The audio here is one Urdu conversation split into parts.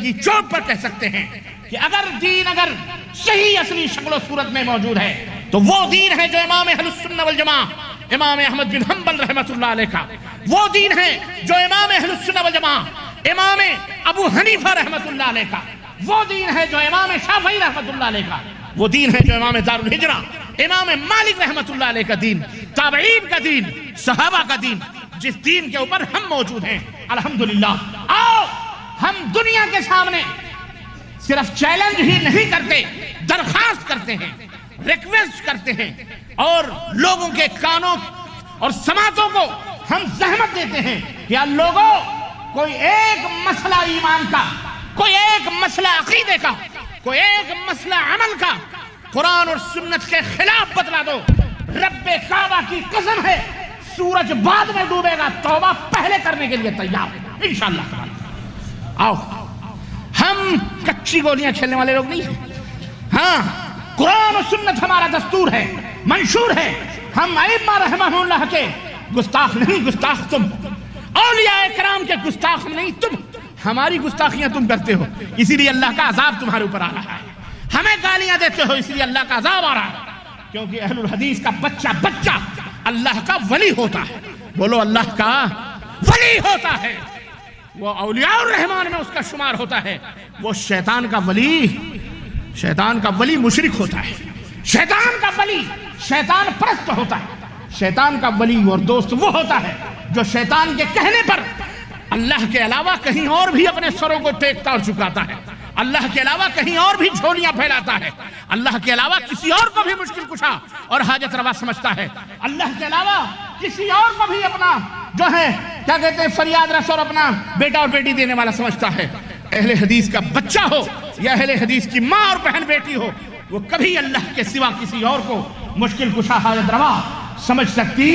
کی چوٹ پر کہہ سکتے ہیں کہ اگر دین صحیح اصلی شکل و صورت میں موجود ہے تو وہ دین ہے جو امام اہل السنہ والجماعہ امام احمد بن حنبل رحمۃ اللہ علیہ کا، وہ دین ہے جو امام اہل السنہ والجماعہ امام ابو حنیفہ رحمۃ اللہ علیہ کا، وہ دین ہے جو امام شافعی رحمۃ اللہ علیہ کا، وہ دین ہے جو امام دار الہجرہ امام مالک رحمۃ اللہ علیہ کا دین، تابعین کا دین، صحابہ کا دین، جس دین کے اوپر ہم موجود ہیں الحمدللہ۔ آؤ ہم دنیا کے سامنے صرف چیلنج ہی نہیں کرتے، درخواست کرتے ہیں، ریکویسٹ کرتے ہیں، اور لوگوں کے کانوں اور سماعتوں کو ہم زحمت دیتے ہیں کہ یا لوگوں کوئی ایک مسئلہ ایمان کا، کوئی ایک مسئلہ عقیدے کا، کوئی ایک مسئلہ عمل کا قرآن اور سنت کے خلاف بتلا دو، رب کعبہ کی قسم ہے سورج بعد میں ڈوبے گا، توبہ پہلے کرنے کے لیے تیار ہے انشاءاللہ تعالی۔ آؤ ہم کچی گولیاں کھیلنے والے لوگ نہیں ہیں، ہاں قرآن و سنت ہمارا دستور ہے، منشور ہے، ہم ائمہ رحمہ اللہ کے گستاخ نہیں، گستاخ تم، اولیاء کرام کے گستاخ نہیں تم، ہماری گستاخیاں تم کرتے ہو، اسی لیے اللہ کا عذاب تمہارے اوپر آ رہا ہے، ہمیں گالیاں دیتے ہو اسی لیے اللہ کا عذاب آ رہا ہے، کیونکہ اہل الحدیث کا بچہ اللہ کا ولی ہوتا ہے، بولو اللہ کا ولی ہوتا ہے، وہ اولیاء الرحمن میں اس کا شمار ہوتا ہے، وہ شیطان کا ولی مشرک ہوتا ہے، شیطان کا ولی شیطان پرست ہوتا ہے، شیطان کا ولی اور دوست وہ ہوتا ہے جو شیطان کے کہنے پر اللہ کے علاوہ کہیں اور بھی اپنے سروں کو ٹیکتا اور جھکاتا ہے، اللہ کے علاوہ کہیں اور بھی جھولیاں پھیلاتا ہے، اللہ کے علاوہ کسی اور کو بھی مشکل کشا اور حاجت روا سمجھتا ہے، اللہ کے علاوہ کسی اور کو بھی اپنا جو ہے کیا کہتے ہیں فریاد رس اور اپنا بیٹا اور بیٹی دینے والا سمجھتا ہے۔ اہل حدیث کا بچہ ہو یا اہل حدیث کی ماں اور بہن بیٹی ہو، وہ کبھی اللہ کے سوا کسی اور کو مشکل کشا حاجت روا سمجھ سکتی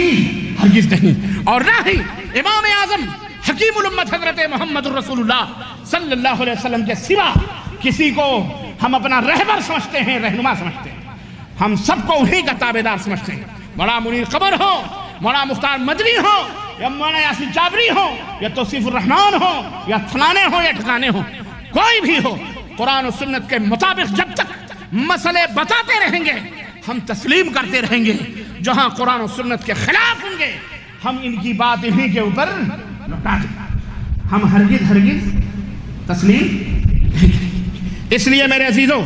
ہرگز نہیں، اور نہ ہی امام اعظم حکیم الامت حضرت محمد رسول اللہ صلی اللہ علیہ وسلم کے سوا کسی کو ہم اپنا رہبر سمجھتے ہیں، رہنما سمجھتے ہیں، ہم سب کو انہی کا تابعدار سمجھتے ہیں، مولانا منیر قبر ہو، مولانا مختار مدنی ہو، یا مولانا یاسین جابری ہو، یا توصیف الرحمان ہو، یا فلانے ہو یا ٹھکانے ہو، کوئی بھی ہو، قرآن و سنت کے مطابق جب تک مسئلے بتاتے رہیں گے ہم تسلیم کرتے رہیں گے، جہاں قرآن و سنت کے خلاف ہوں گے ہم ان کی بات انہی کے اوپر لوٹا دیں گے، ہم ہرگز تسلیم نہیں کریں گے۔ اس لیے میرے عزیزوں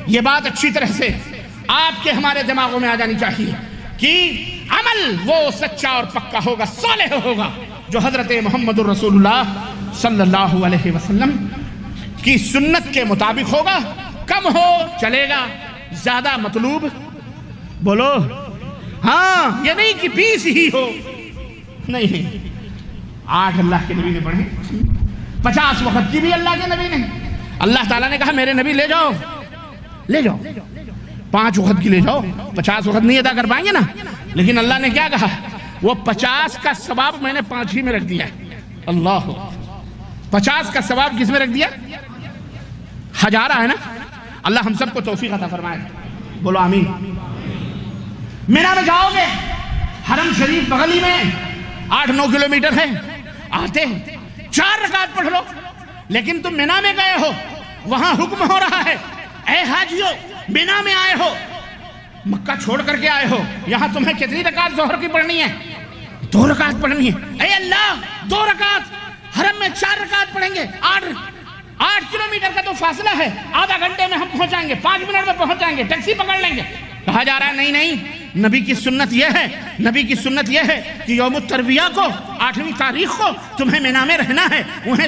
یہ بات اچھی طرح سے آپ کے ہمارے دماغوں میں آ جانی چاہیے کہ عمل وہ سچا اور پکا ہوگا، صالح ہوگا جو حضرت محمد رسول اللہ صلی اللہ علیہ وسلم کی سنت کے مطابق ہوگا، کم ہو چلے گا، زیادہ مطلوب بولو ہاں، یہ نہیں کہ 20 ہی ہو، نہیں 8 اللہ کے نبی نے پڑھے، 50 وقت کی بھی اللہ کے نبی نے، اللہ تعالیٰ نے کہا میرے نبی لے جاؤ 5 وقت کی لے جاؤ، 50 وقت نہیں ادا کر پائیں گے نا، لیکن اللہ نے کیا کہا، وہ 50 کا ثواب میں نے 5 ہی میں رکھ دیا ہے، اللہ 50 کا ثواب کس میں رکھ دیا، ہزارہ ہے نا، اللہ ہم سب کو توفیق عطا فرمائے، بولو آمین۔ مینا میں جاؤ گے، حرم شریف بغلی میں 8-9 کلومیٹر ہے، آتے 4 رکعت پڑھ لو، لیکن تم مینا میں گئے ہو، وہاں حکم ہو رہا ہے اے حاجیو مینا میں آئے ہو، مکہ چھوڑ کر کے آئے ہو، یہاں تمہیں کتنی رکعت ظہر کی پڑھنی ہے، 2 رکعت پڑھنی ہے، اے اللہ 2 رکعت، حرم میں 4 رکعت پڑھیں گے، 8 کلومیٹر کا تو فاصلہ ہے، آدھا گھنٹے میں ہم پہنچ جائیں گے، 5 منٹ میں پہنچ جائیں گے، ٹیکسی پکڑ لیں گے، کہا جا رہا ہے نہیں، نبی کی سنت یہ ہے، نبی کی سنت یہ ہے کہ یوم الترویہ کو 8ویں تاریخ کو تمہیں مینا میں رہنا ہے،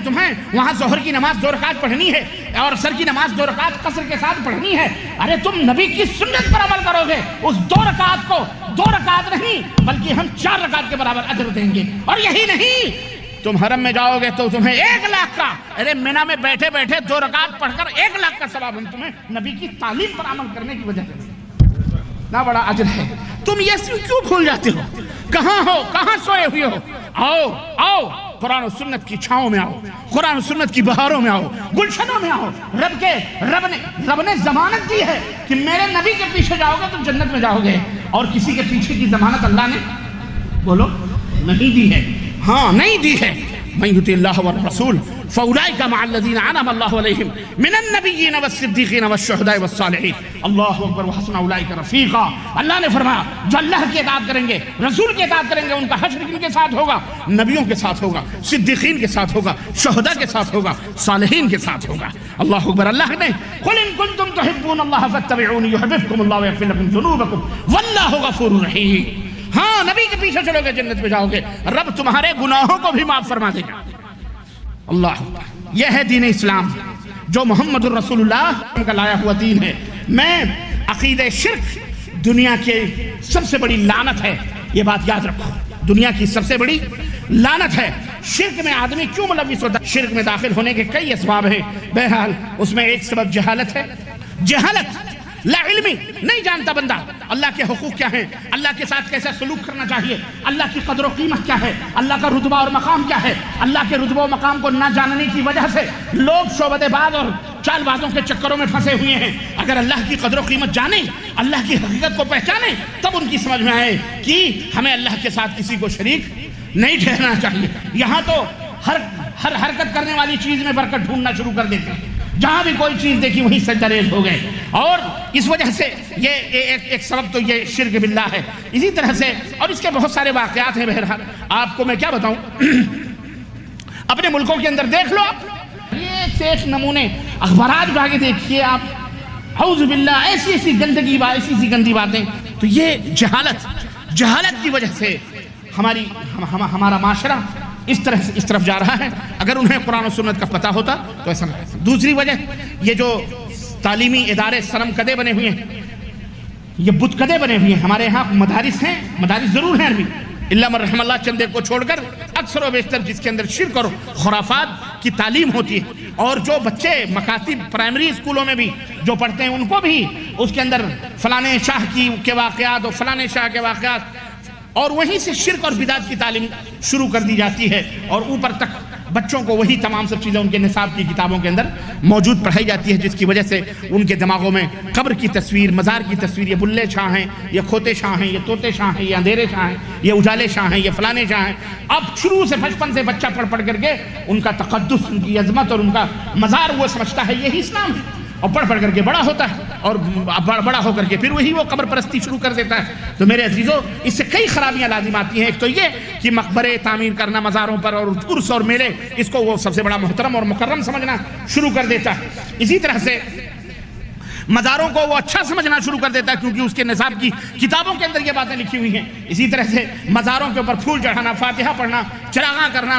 تمہیں وہاں ظہر کی نماز 2 رکعت پڑھنی ہے اور عصر کی نماز 2 رکعت قصر کے ساتھ پڑھنی ہے، ارے تم نبی کی سنت پر عمل کرو گے، اس 2 رکعت کو 2 رکعت نہیں بلکہ ہم 4 رکعت کے برابر اجر دیں گے، اور یہی نہیں تم حرم میں جاؤ گے تو تمہیں 1 لاکھ کا، ارے مینا میں بیٹھے 2 رکعت پڑھ کر 1 لاکھ کا ثواب ہم تمہیں نبی کی تعلیم پر عمل کرنے کی وجہ سے نہ بڑا اجر ہے، تم یہ کیوں بھول جاتے ہو، کہاں ہو، کہاں سوئے ہوئے ہو، آؤ قرآن و سنت کی چھاؤں میں آؤ، قرآن و سنت کی بہاروں میں آؤ، گلشنوں میں آؤ، رب نے ضمانت دی ہے کہ میرے نبی کے پیچھے جاؤ گے تم جنت میں جاؤ گے، اور کسی کے پیچھے کی ضمانت اللہ نے بولو نہیں دی ہے، ہاں نہیں دی ہے، من یطع اللہ والرسول فاولئک مع الذین انعم اللہ علیہم من النبیین والصدیقین والشہداء والصالحین اللہ اکبر وحسن اولئک رفیقا۔ اللہ نے فرمایا جو اللہ کی اطاعت کریں گے، رسول کی اطاعت کریں گے، ان کا حشر کن کے ساتھ ہوگا؟ نبیوں کے ساتھ ہوگا، صدیقین کے ساتھ ہوگا، شہداء کے ساتھ ہوگا، صالحین کے ساتھ ہوگا۔ اللہ اکبر۔ اللہ نے قل ان کنتم تحبون اللہ فاتبعونی یحببکم اللہ ویغفر لکم ذنوبکم واللہ غفور رحیم۔ ہاں نبی کے پیچھے چلو گے جنت میں جاؤ گے، رب تمہارے گناہوں کو بھی معاف فرما دے گا۔ اللہ اکبر۔ یہ ہے دین اسلام جو محمد الرسول اللہ کا لایا ہوا دین ہے۔ میں عقیدہ شرک دنیا کی سب سے بڑی لعنت ہے، یہ بات یاد رکھو، دنیا کی سب سے بڑی لعنت ہے۔ شرک میں آدمی کیوں ملوث ہوتا ہے؟ شرک میں داخل ہونے کے کئی اسباب ہیں، بہرحال اس میں ایک سبب جہالت ہے۔ جہالت، لا علمی، نہیں جانتا بندہ اللہ کے حقوق کیا ہیں، اللہ کے ساتھ کیسا سلوک کرنا چاہیے، اللہ کی قدر و قیمت کیا ہے، اللہ کا رتبہ اور مقام کیا ہے۔ اللہ کے رتبہ و مقام کو نہ جاننے کی وجہ سے لوگ شعبدے باز اور چال بازوں کے چکروں میں پھنسے ہوئے ہیں۔ اگر اللہ کی قدر و قیمت جانیں، اللہ کی حقیقت کو پہچانیں، تب ان کی سمجھ میں آئے کہ ہمیں اللہ کے ساتھ کسی کو شریک نہیں ٹھہرنا چاہیے۔ یہاں تو ہر حرکت کرنے والی چیز میں برکت ڈھونڈنا شروع کر دیتے ہیں، جہاں بھی کوئی چیز دیکھی وہیں سجدہ ریز ہو گئے، اور اس وجہ سے یہ ایک سبب تو یہ شرک باللہ ہے۔ اسی طرح سے اور اس کے بہت سارے واقعات ہیں، بہرحال آپ کو میں کیا بتاؤں، اپنے ملکوں کے اندر دیکھ لو آپ، ایک سے ایک نمونے اخبارات اٹھا کے دیکھیے آپ، اعوذ باللہ، ایسی گندگی بات، ایسی گندی باتیں۔ تو یہ جہالت کی وجہ سے ہمارا معاشرہ اس طرف جا رہا ہے۔ اگر انہیں قرآن و سنت کا پتہ ہوتا تو ایسا نہ ہوتا۔ دوسری وجہ یہ جو تعلیمی ادارے صنم کدے بنے ہوئے ہیں، یہ بت کدے بنے ہوئے ہیں۔ ہمارے ہاں مدارس ہیں، مدارس ضرور ہیں عربی، اللہ من رحم اللہ چندے کو چھوڑ کر اکثر و بیشتر جس کے اندر شرک اور خرافات کی تعلیم ہوتی ہے، اور جو بچے مکاتب پرائمری اسکولوں میں بھی جو پڑھتے ہیں ان کو بھی اس کے اندر فلانے شاہ کے واقعات اور فلانے شاہ کے واقعات، اور وہیں سے شرک اور بدعت کی تعلیم شروع کر دی جاتی ہے، اور اوپر تک بچوں کو وہی تمام سب چیزیں ان کے نصاب کی کتابوں کے اندر موجود پڑھائی جاتی ہے، جس کی وجہ سے ان کے دماغوں میں قبر کی تصویر، مزار کی تصویر، یہ بلے شاہ ہیں، یہ کھوتے شاہ ہیں، یہ طوطے شاہ ہیں، یہ اندھیرے شاہ ہیں، یہ اجالے شاہ ہیں، یہ فلانے شاہ ہیں۔ اب شروع سے بچپن سے بچہ پڑھ کر کے ان کا تقدس، ان کی عظمت اور ان کا مزار وہ سمجھتا ہے یہی اسلام ہے، اور پڑھ کر کے بڑا ہوتا ہے، اور بڑا ہو کر کے پھر وہی وہ قبر پرستی شروع کر دیتا ہے۔ تو میرے عزیزو، اس سے کئی خرابیاں لازم آتی ہیں۔ ایک تو یہ کہ مقبرے تعمیر کرنا مزاروں پر، اور عرس اور میلے، اس کو وہ سب سے بڑا محترم اور مکرم سمجھنا شروع کر دیتا ہے۔ اسی طرح سے مزاروں کو وہ اچھا سمجھنا شروع کر دیتا ہے کیونکہ اس کے نصاب کی کتابوں کے اندر یہ باتیں لکھی ہوئی ہیں۔ اسی طرح سے مزاروں کے اوپر پھول چڑھانا، فاتحہ پڑھنا، چراغاں کرنا،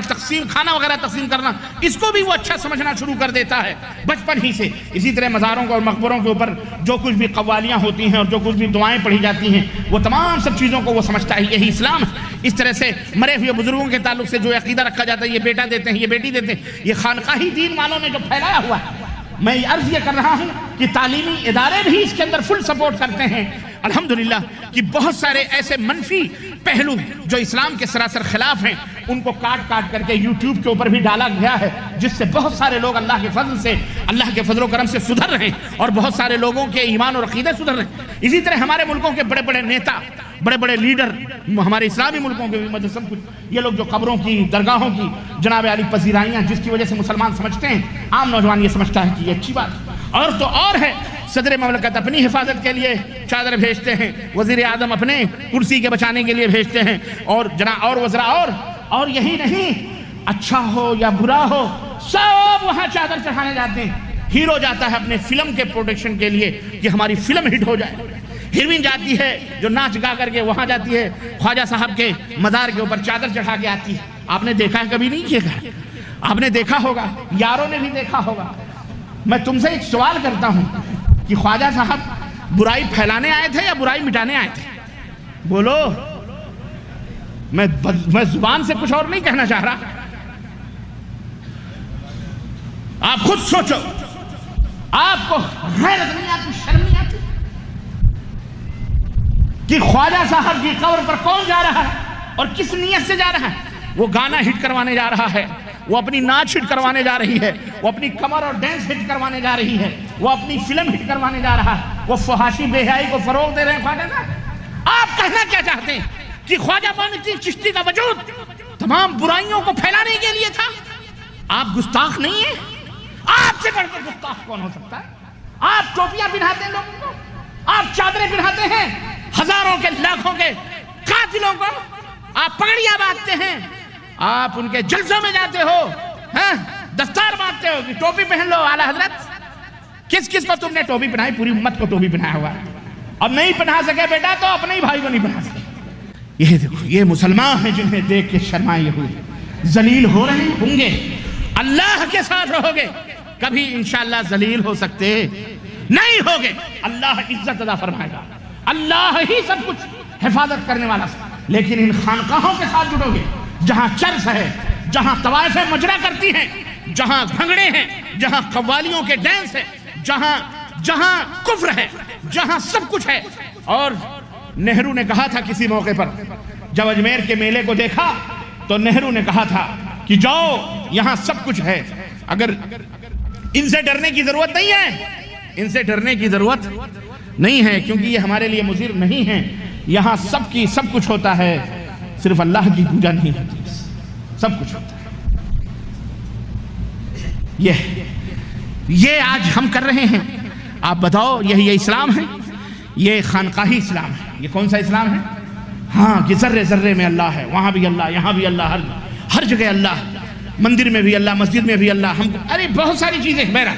کھانا وغیرہ تقسیم کرنا، اس کو بھی وہ اچھا سمجھنا شروع کر دیتا ہے بچپن ہی سے۔ اسی طرح مزاروں کو اور مقبروں کے اوپر جو کچھ بھی قوالیاں ہوتی ہیں اور جو کچھ بھی دعائیں پڑھی جاتی ہیں، وہ تمام سب چیزوں کو وہ سمجھتا ہے یہی اسلام ہے۔ اس طرح سے مرے ہوئے بزرگوں کے تعلق سے جو عقیدہ رکھا جاتا ہے، یہ بیٹا دیتے ہیں، یہ بیٹی دیتے ہیں، یہ خانقاہی دین والوں نے جو پھیلایا ہوا ہے، میں عرض یہ کر رہا ہوں کہ تعلیمی ادارے بھی اس کے اندر فل سپورٹ کرتے ہیں الحمدللہ، کہ بہت سارے ایسے منفی پہلو جو اسلام کے سراسر خلاف ہیں ان کو کاٹ کر کے یوٹیوب کے اوپر بھی ڈالا گیا ہے، جس سے بہت سارے لوگ اللہ کے فضل و کرم سے سدھر رہے ہیں، اور بہت سارے لوگوں کے ایمان اور عقیدے سدھر رہے ہیں۔ اسی طرح ہمارے ملکوں کے بڑے بڑے نیتا، بڑے بڑے لیڈر، ہمارے اسلامی ملکوں کے بھی سب کچھ، یہ لوگ جو قبروں کی، درگاہوں کی جناب علی پذیرائیاں، جس کی وجہ سے مسلمان سمجھتے ہیں، عام نوجوان یہ سمجھتا ہے کہ یہ اچھی بات ہے۔ اور تو اور ہے، صدر مملکت اپنی حفاظت کے لیے چادر بھیجتے ہیں، وزیر اعظم اپنے کرسی کے بچانے کے لیے بھیجتے ہیں، اور اور وزراء اور یہی نہیں، اچھا ہو یا برا ہو سب وہاں چادر چڑھانے جاتے ہیں۔ ہیرو جاتا ہے اپنے فلم کے پروڈکشن کے لیے کہ ہماری فلم ہٹ ہو جائے، ہیروین جاتی ہے جو ناچ گا کر کے وہاں جاتی ہے، خواجہ صاحب کے مزار کے اوپر چادر چڑھا کے آتی ہے۔ آپ نے دیکھا ہے؟ کبھی نہیں کیا؟ آپ نے دیکھا ہوگا، یاروں نے بھی دیکھا ہوگا۔ میں تم سے ایک سوال کرتا ہوں کہ خواجہ صاحب برائی پھیلانے آئے تھے یا برائی مٹانے آئے تھے؟ بولو۔ میں زبان سے کچھ اور نہیں کہنا چاہ رہا، آپ خود سوچو، آپ کو غیرت نہیں آتی، شرم نہیں آتی کہ خواجہ صاحب کی قبر پر کون جا رہا ہے اور کس نیت سے جا رہا ہے؟ وہ گانا ہٹ کروانے جا رہا ہے، وہ اپنی ناچ ہٹ کروانے جا رہی ہے، وہ اپنی کمر اور ڈینس ہٹ کروانے جا رہی ہے، وہ اپنی فلم ہٹ کروانے جا رہا ہے، وہ فحاشی بے حیائی کو فروغ دے رہے ہیں خواجہ صاحب۔ آپ کہنا کیا چاہتے ہیں کہ خواجہ معین الدین چشتی کا وجود تمام برائیوں کو پھیلانے کے لیے تھا؟ آپ گستاخ نہیں ہیں؟ آپ سے بڑھ کر گستاخ کون ہو سکتا ہے؟ آپ ٹوپیاں پہناتے ہیں لوگوں کو، آپ چادریں پہناتے ہیں ہزاروں کے لاکھوں کے قاتلوں کو، آپ پگڑیاں باندھتے ہیں، آپ ان کے جلسوں میں جاتے ہو، دستار باندھتے ہو کہ ٹوپی پہن لو اعلیٰ حضرت۔ کس کس کو تم نے ٹوپی پہنائی؟ پوری امت کو ٹوپی پہنایا ہوا ہے۔ اب نہیں پہنا سکے بیٹا تو اپنے ہی بھائی کو نہیں پہنا سکے۔ یہ دیکھو، یہ مسلمان ہیں جنہیں دیکھ کے شرمائے یہود ذلیل ہو رہے ہوں گے، اللہ کے ساتھ رہو گے، کبھی انشاءاللہ ذلیل ہو سکتے نہیں ہوگے۔ اللہ عزت عطا فرمائے گا، اللہ ہی سب کچھ حفاظت کرنے والا ہے۔ لیکن ان خانقاہوں کے ساتھ جڑو گے جہاں چرس ہے، جہاں طوائفیں مجرا کرتی ہیں، جہاں بھنگڑے ہیں، جہاں قوالیوں کے ڈانس ہے، جہاں کفر ہے، جہاں سب کچھ ہے۔ اور نہرو نے کہا تھا کسی موقع پر، جب اجمیر کے میلے کو دیکھا تو نہرو نے کہا تھا کہ جاؤ یہاں سب کچھ ہے، اگر ان سے ڈرنے کی ضرورت نہیں ہے، ان سے ڈرنے کی ضرورت نہیں ہے، کیونکہ یہ ہمارے لیے مضر نہیں ہے، یہاں سب کچھ ہوتا ہے، صرف اللہ کی پوجا نہیں ہوتی، سب کچھ ہوتا ہے۔ یہ آج ہم کر رہے ہیں، آپ بتاؤ یہ اسلام ہے؟ یہ خانقاہی اسلام ہے۔ یہ کون سا اسلام ہے؟ ہاں کہ ذرے ذرے میں اللہ ہے، وہاں بھی اللہ، یہاں بھی اللہ، ہر جگہ اللہ، مندر میں بھی اللہ، مسجد میں بھی اللہ، ہم ارے بہت ساری چیزیں میرا